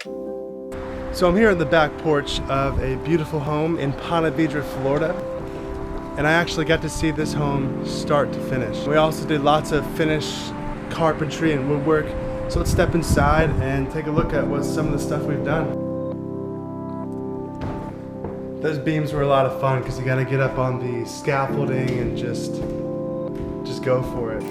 So I'm here on the back porch of a beautiful home in Ponte Vedra, Florida. And I actually got to see this home start to finish. We also did lots of finish carpentry and woodwork. So let's step inside and take a look at what some of the stuff we've done. Those beams were a lot of fun because you got to get up on the scaffolding and just go for it.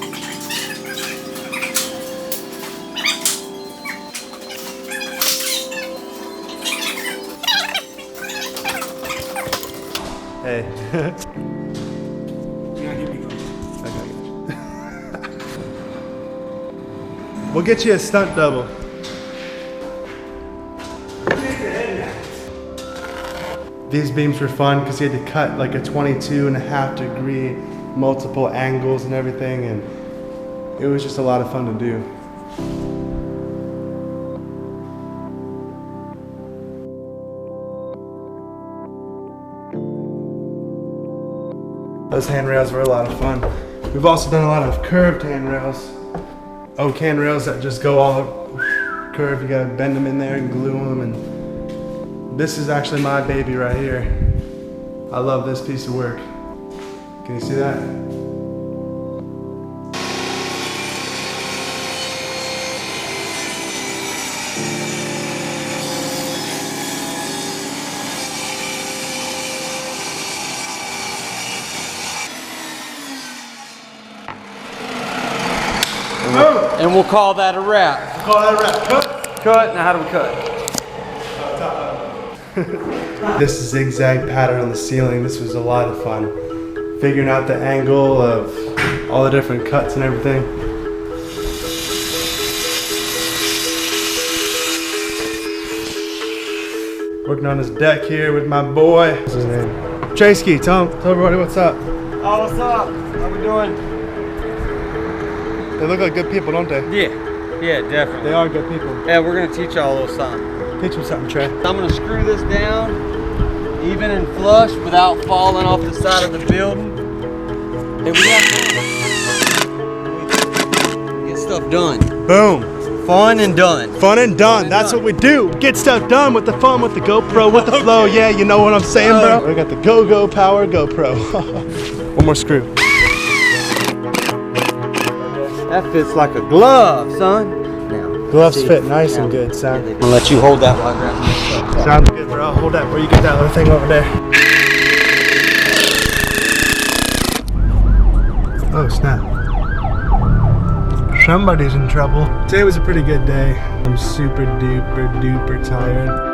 Hey. We'll get you a stunt double. These beams were fun because you had to cut like a 22.5 degree multiple angles and everything, and it was just a lot of fun to do. Those handrails were a lot of fun. We've also done a lot of curved handrails. Oak handrails that just go all curved. You gotta bend them in there and glue them. And this is actually my baby right here. I love this piece of work. Can you see that? And we'll call that a wrap. We'll call that a wrap. Cut. Cut. Now how do we cut? This zigzag pattern on the ceiling, this was a lot of fun. Figuring out the angle of all the different cuts and everything. Working on his deck here with my boy. What's his name? Tracy, tell everybody what's up. Oh, what's up? How we doing? They look like good people, don't they? Yeah, definitely. They are good people. Yeah, we're gonna teach y'all a little something. Teach them something, Trey. I'm gonna screw this down even and flush without falling off the side of the building. And we have to get stuff done. Boom. Fun and done. Fun and done. That's what we do. Get stuff done with the fun, with the GoPro, with the flow. Yeah, you know what I'm saying, bro? We got the Go Power GoPro. One more screw. That fits like a glove, son. Now, Gloves fit nice and good, son. I'm gonna let you hold that while I grab this stuff. Sounds good, bro. Hold that where you get that other thing over there. Oh, snap. Somebody's in trouble. Today was a pretty good day. I'm super duper tired.